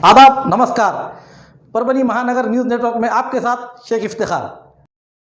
आदाब, नमस्कार। परभनी महानगर न्यूज़ नेटवर्क में आपके साथ शेख इफ्तिखार।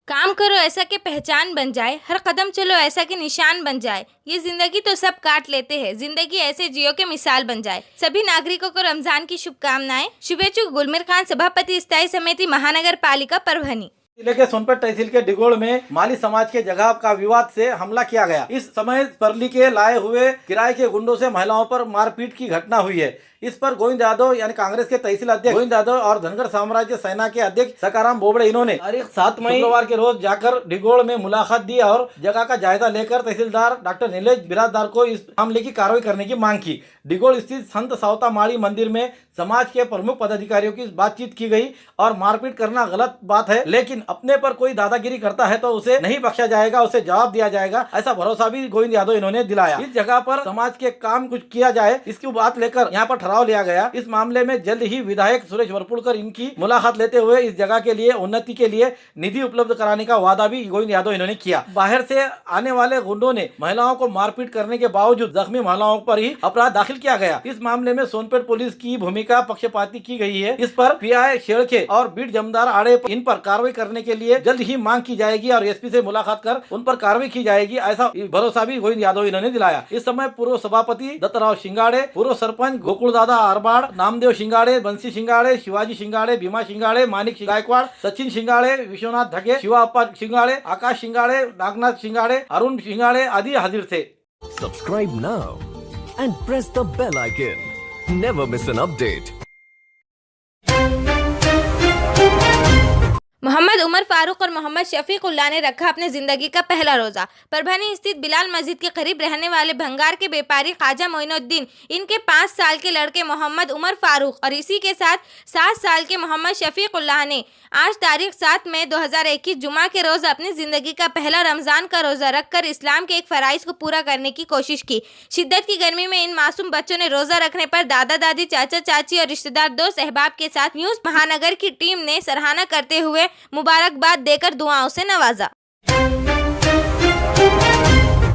काम करो ऐसा कि पहचान बन जाए, हर कदम चलो ऐसा कि निशान बन जाए। ये जिंदगी तो सब काट लेते हैं, जिंदगी ऐसे जियो के मिसाल बन जाए। सभी नागरिकों को रमजान की शुभकामनाएं। शुभेच्छुक गुलमीर खान, सभापति स्थायी समिति महानगर पालिका परभनी। जिले के सोनपेट तहसील के डिगोड़ में माली समाज के जगह का विवाद से हमला किया गया। इस समय परली के लाए हुए किराए के गुंडों से महिलाओं पर मारपीट की घटना हुई है। इस पर गोविंद यादव यानी कांग्रेस के तहसील अध्यक्ष गोविंद यादव और धनगर साम्राज्य सेना के अध्यक्ष सकाराम बोबड़े इन्होंने तारीख 7 मई शुक्रवार के रोज जाकर डिगोड़ में मुलाकात दी और जगह का जायजा लेकर तहसीलदार डॉक्टर नीलेश बिराजदार को इस मामले की कार्रवाई करने की मांग की। डिगोड़ स्थित संत सावता माड़ी मंदिर में समाज के प्रमुख पदाधिकारियों की बातचीत की गई और मारपीट करना गलत बात है, लेकिन अपने पर कोई दादागिरी करता है तो उसे नहीं बख्शा जाएगा, उसे जवाब दिया जाएगा, ऐसा भरोसा भी गोविंद यादव इन्होंने दिलाया। इस जगह पर समाज के काम कुछ किया जाए, इसकी बात लेकर यहाँ पर ठहराव लिया गया। इस मामले में जल्द ही विधायक सुरेश वरपुड़कर इनकी मुलाकात लेते हुए इस जगह के लिए उन्नति के लिए निधि उपलब्ध कराने का वादा भी गोविंद यादव इन्होंने किया। बाहर से आने वाले गुंडों ने महिलाओं को मारपीट करने के बावजूद जख्मी महिलाओं पर ही अपराध दाखिल किया गया। इस मामले में सोनपेट पुलिस की भूमिका पक्षपाती की गई है। इस पर पीआई शेड़के और बीट जमदार आड़े इन पर कार्रवाई करने के लिए जल्द ही मांग की जाएगी और एसपी से मुलाकात कर उन पर कार्रवाई की जाएगी, ऐसा भरोसा भी गोविंद यादव इन्होंने दिलाया। इस समय पूर्व सभापति दत्तराव शिंगाड़े, पूर्व सरपंच गोकुल दादा अरबाड़, नामदेव शिंगाड़े, बंसी शिंगाड़े, शिवाजी शिंगाड़े, भीमा शिंगाड़े, मानिक गायकवाड़, सचिन शिंगाड़े, विश्वनाथ धगे, शिवा अप्पा शिंगाड़े, आकाश शिंगाड़े, नागनाथ शिंगाड़े, अरुण शिंगाड़े आदि हाजिर थे। Subscribe now and press the bell icon. Never miss an update. Mohammad Umar Farooq और मोहम्मद शफीकुल्लाह ने रखा अपने जिंदगी का पहला रोजा। परभनी स्थित बिलाल मस्जिद के करीब रहने वाले भंगार के व्यापारी ख्वाजा मोइनुद्दीन, इनके 5 साल के लड़के मोहम्मद उमर फारूक और इसी के साथ 7 साल के मोहम्मद शफीकुल्लाह ने आज तारीख 7 मई 2021 जुमा के रोज अपनी जिंदगी का पहला रमजान का रोजा रखकर इस्लाम के एक फराइज को पूरा करने की कोशिश की। शिद्दत की गर्मी में इन मासूम बच्चों ने रोजा रखने पर दादा दादी, चाचा चाची और रिश्तेदार, दोस्त अहबाब के साथ न्यूज़ महानगर की टीम ने सराहना करते हुए मुबारकबाद देकर दुआओं से नवाजा।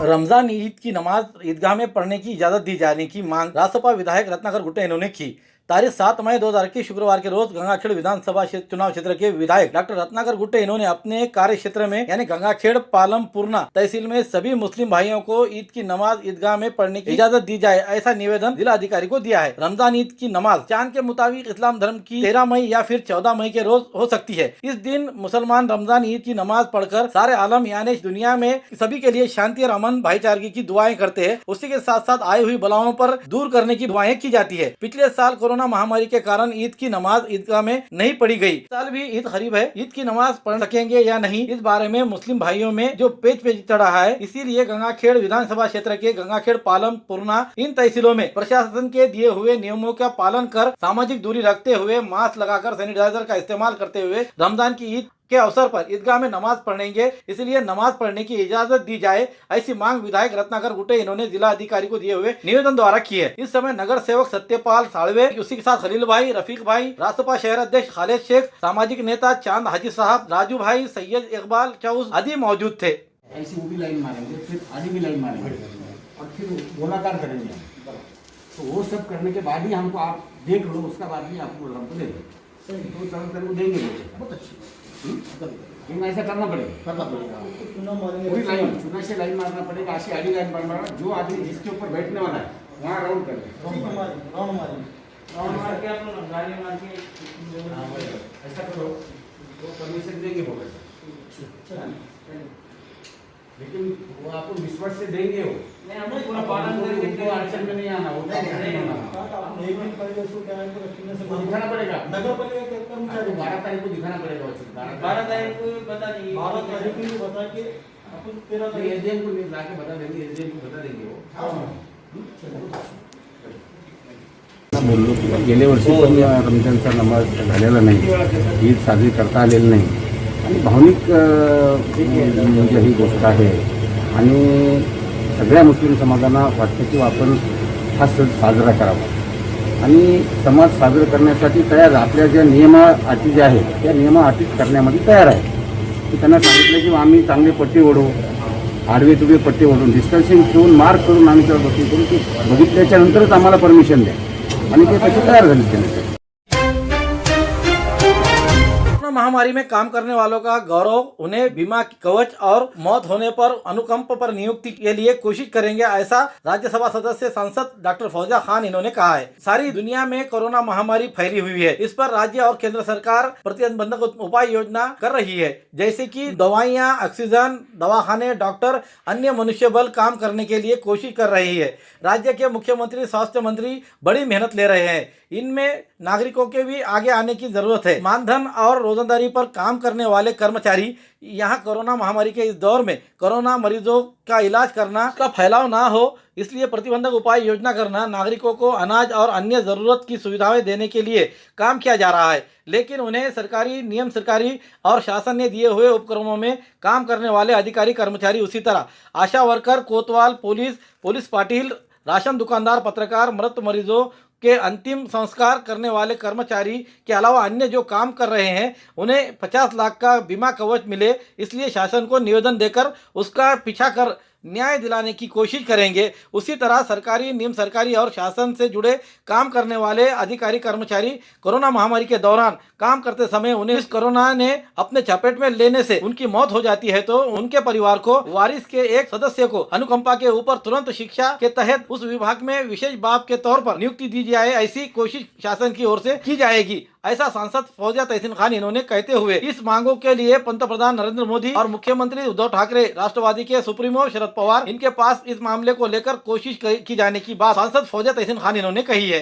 रमजान ईद की नमाज ईदगाह में पढ़ने की इजाजत दी जाने की मांग रासपा विधायक रत्नाकर गुट्टे इन्होंने की। तारीख 7 मई 2021 शुक्रवार के रोज गंगाखेड़ विधानसभा चुनाव क्षेत्र के विधायक डॉक्टर रत्नाकर गुट्टे इन्होंने अपने कार्य क्षेत्र में यानी गंगाखेड़ पालम पूर्णा तहसील में सभी मुस्लिम भाइयों को ईद की नमाज ईदगाह में पढ़ने की इजाजत दी जाए, ऐसा निवेदन जिला अधिकारी को दिया है। रमजान ईद की नमाज चांद के मुताबिक इस्लाम धर्म की 13 मई या फिर 14 मई के रोज हो सकती है। इस दिन मुसलमान रमजान ईद की नमाज पढ़कर सारे आलम यानी दुनिया में सभी के लिए शांति और अमन भाईचारगी की दुआएं करते हैं। उसी के साथ साथ आई हुई बलाओं पर दूर करने की दुआएं की जाती है। पिछले साल कोरोना महामारी के कारण ईद की नमाज ईदगाह में नहीं पढ़ी गई। साल भी ईद करीब है, ईद की नमाज पढ़ सकेंगे या नहीं, इस बारे में मुस्लिम भाइयों में जो पेच चढ़ा है। इसीलिए गंगाखेड़ विधानसभा क्षेत्र के गंगाखेड़ पालम पूर्णा इन तहसीलों में प्रशासन के दिए हुए नियमों का पालन कर सामाजिक दूरी रखते हुए मास्क लगाकर सैनिटाइजर का इस्तेमाल करते हुए रमजान की ईद के अवसर पर ईदगाह में नमाज पढ़ेंगे, इसलिए नमाज पढ़ने की इजाजत दी जाए, ऐसी मांग विधायक रत्नाकर गुट्टे इन्होंने जिला अधिकारी को दिए हुए निवेदन द्वारा की है। इस समय नगर सेवक सत्यपाल साळवे, उसी के साथ खलील भाई, रफीक भाई, रासपा शहर अध्यक्ष खालिद शेख, सामाजिक नेता चांद हाजी साहब, राजू भाई, सैयद इकबाल चौस आदि मौजूद थे। ऐसी वो भी लाइन मारेंगे, फिर आधी भी लाइन मारेंगे और फिर गोलाकार करेंगे। तो वो सब करने के बाद ही हमको आप देख लो, उसका बाद ही आपको हमको दे दो देंगे। बहुत अच्छी लेकिन ऐसा करना पड़ेगा पूरी लाइन चुना से लाइन मारना पड़ेगा, ऐसी आधी लाइन मारना। जो आदमी जिसके ऊपर बैठने वाला है वहाँ राउंड करें, राउंड मार के आप लोग गाड़ी मार के ऐसा करो, वो परमिशन देंगे वो वैसा, लेकिन वो आपको विश्वास से देंगे। वो हमें पूरा पालन करेंगे, अड़चन में नहीं आना, वो दिखाना पड़ेगा। नगर पालिका के कर्मचारी 12 तारीख को दिखाना पड़ेगा। 12 तारीख को बता दीजिए, 12 तारीख को बता के अपन 13 तारीख एसडीएम को लाके बता देंगे, एसडीएम को बता देंगे वो। बोललो गेल्या वर्षी पण रमजानचा नमाज झालेला नाही, ईद साजरी करता आलेली नाही आणि भावनिक म्हणजे ही गोष्ट आहे आणि सगळ्या मुस्लिम समाजांना वाटतं की आपण हा सण साजरा करावा आणि समाज साजरा करण्यासाठी तयार, आपल्या ज्या नियमा अटी ज्या आहेत त्या नियमा अटी करण्यामध्ये तयार आहे। की त्यांना सांगितलं की आम्ही चांगले पट्टी ओढू, आडवे तुडवे पट्टी ओढून डिस्टन्सिंग ठेवून मार्क करून आम्ही त्यावर बसू करून की बघितल्याच्या नंतरच आम्हाला परमिशन द्या आणि ते तसे तयार झाले. कोरोना महामारी में काम करने वालों का गौरव, उन्हें बीमा कवच और मौत होने पर अनुकंप पर नियुक्ति के लिए कोशिश करेंगे, ऐसा राज्यसभा सदस्य सांसद डॉक्टर फौजिया खान इन्होंने कहा है। सारी दुनिया में कोरोना महामारी फैली हुई है, इस पर राज्य और केंद्र सरकार प्रतिबंधक उपाय योजना कर रही है, जैसे कि दवाइयां, ऑक्सीजन, दवाखाने, डॉक्टर, अन्य मनुष्य बल काम करने के लिए कोशिश कर रही है। राज्य के मुख्यमंत्री, स्वास्थ्य मंत्री बड़ी मेहनत ले रहे हैं। इनमें नागरिकों के भी आगे आने की जरूरत है। मानधन और रोजंदारी पर काम करने वाले कर्मचारी यहाँ कोरोना महामारी के इस दौर में कोरोना मरीजों का इलाज करना, उसका फैलाव ना हो, इसलिए प्रतिबंधक उपाय योजना करना, नागरिकों को अनाज और अन्य जरूरत की सुविधाएं देने के लिए काम किया जा रहा है। लेकिन उन्हें सरकारी नियम, सरकारी और शासन ने दिए हुए उपक्रमों में काम करने वाले अधिकारी कर्मचारी, उसी तरह आशा वर्कर, कोतवाल, पुलिस पाटिल, राशन दुकानदार, पत्रकार, मृत मरीजों के अंतिम संस्कार करने वाले कर्मचारी के अलावा अन्य जो काम कर रहे हैं, उन्हें 50 लाख का बीमा कवच मिले, इसलिए शासन को निवेदन देकर उसका पीछा कर न्याय दिलाने की कोशिश करेंगे। उसी तरह सरकारी, नियम सरकारी और शासन से जुड़े काम करने वाले अधिकारी कर्मचारी कोरोना महामारी के दौरान काम करते समय उन्हें इस कोरोना ने अपने चपेट में लेने से उनकी मौत हो जाती है, तो उनके परिवार को वारिस के एक सदस्य को अनुकंपा के ऊपर तुरंत शिक्षा के तहत उस विभाग में विशेष बाप के तौर पर नियुक्ति दी जाए, ऐसी कोशिश शासन की ओर से की जाएगी, ऐसा सांसद फौजिया तहसीन खान इन्होंने कहते हुए इस मांगों के लिए पंतप्रधान नरेंद्र मोदी और मुख्यमंत्री उद्धव ठाकरे, राष्ट्रवादी के सुप्रीमो शरद पवार, इनके पास इस मामले को लेकर कोशिश की जाने की बात सांसद फौजिया तहसीन खान इन्होंने कही है।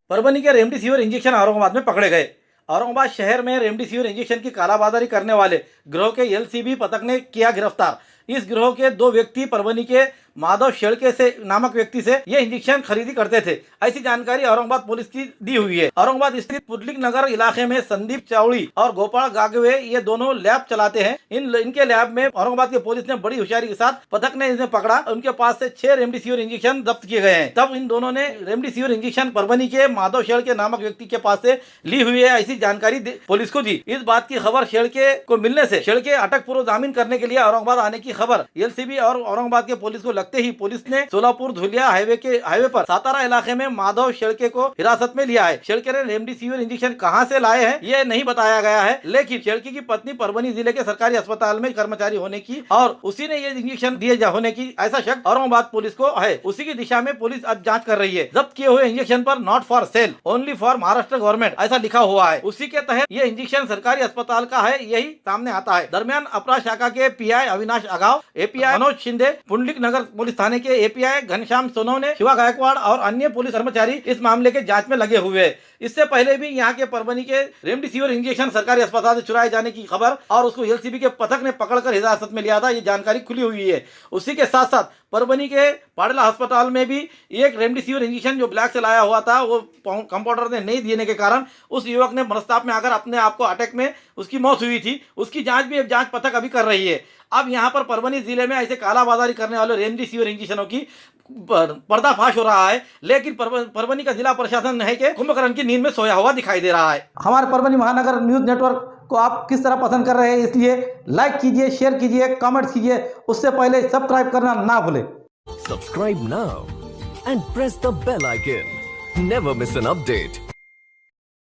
परभनी के रेमडेसिविर इंजेक्शन औरंगाबाद में पकड़े गए। औरंगाबाद शहर में रेमडेसिविर इंजेक्शन की कालाबाजारी करने वाले गिरोह के एलसीबी पथक ने किया गिरफ्तार। इस गिरोह के 2 व्यक्ति परभनी के माधव शेड़के से नामक व्यक्ति से ये इंजेक्शन खरीदी करते थे, ऐसी जानकारी औरंगाबाद पुलिस की दी हुई है। औरंगाबाद स्थित पुडलिक नगर इलाके में संदीप चावड़ी और गोपाल गागवे ये दोनों लैब चलाते हैं। इनके लैब में औरंगाबाद की पुलिस ने बड़ी होशियारी के साथ पथक ने इन्हें पकड़ा। उनके पास से 6 रेमडेसिविर इंजेक्शन जब्त किए गए हैं। तब इन दोनों ने रेमडेसिविर इंजेक्शन परभनी के माधव शेड़के नामक व्यक्ति के पास से ली हुई है, ऐसी जानकारी पुलिस को दी। इस बात की खबर शेड़के को मिलने से शेड़के अटक पूर्व जामीन करने के लिए औरंगाबाद आने की खबर एलसीबी और औरंगाबाद के पुलिस को लगते ही पुलिस ने सोलापुर धुलिया हाईवे पर सातारा इलाके में माधव शेड़के को हिरासत में लिया है। शेड़के ने रेमडेसिविर इंजेक्शन कहां से लाए हैं ये नहीं बताया गया है, लेकिन शेड़के की पत्नी परभनी जिले के सरकारी अस्पताल में कर्मचारी होने की और उसी ने ये इंजेक्शन दिए होने की ऐसा शक औरंगाबाद पुलिस को है। उसी की दिशा में पुलिस अब जांच कर रही है। जब्त किए हुए इंजेक्शन पर not for sale, only for Maharashtra government ऐसा लिखा हुआ है। उसी के तहत ये इंजेक्शन सरकारी अस्पताल का है, यही सामने आता है। दरमियान अपराध शाखा के पीआई अविनाश अगाव, एपीआई मनोज शिंदे, पुंडलिक नगर पुलिस थाने के एपीआई घनश्याम सोनवने, शिवा गायकवाड़ और अन्य पुलिस कर्मचारी इस मामले के जांच में लगे हुए हैं। इससे पहले भी यहाँ के परभनी के रेमडेसिविर इंजेक्शन सरकारी अस्पताल से चुराए जाने की खबर और उसको एलसीबी के पथक ने पकड़कर हिरासत में लिया था, ये जानकारी खुली हुई है। उसी के साथ साथ परभनी के पाडला अस्पताल में भी एक रेमडेसिविर इंजेक्शन जो ब्लैक से लाया हुआ था, वो कंपाउंडर ने नहीं देने के कारण उस युवक ने मनस्ताप में आकर अपने आप को अटैक में उसकी मौत हुई थी। उसकी जांच भी जांच पथक अभी कर रही है। अब यहाँ पर परभनी जिले में ऐसे कालाबाजारी करने वाले रेमडेसिविर इंजेक्शनों की पर्दाफाश हो रहा है, लेकिन परभनी का जिला प्रशासन है कि कुंभकर्ण की नींद में सोया हुआ दिखाई दे रहा है। हमारे परभनी महानगर न्यूज नेटवर्क को आप किस तरह पसंद कर रहे हैं, इसलिए लाइक कीजिए, शेयर कीजिए, कमेंट्स कीजिए, उससे पहले सब्सक्राइब करना ना भूलें। Subscribe now and press the bell icon. Never miss an update.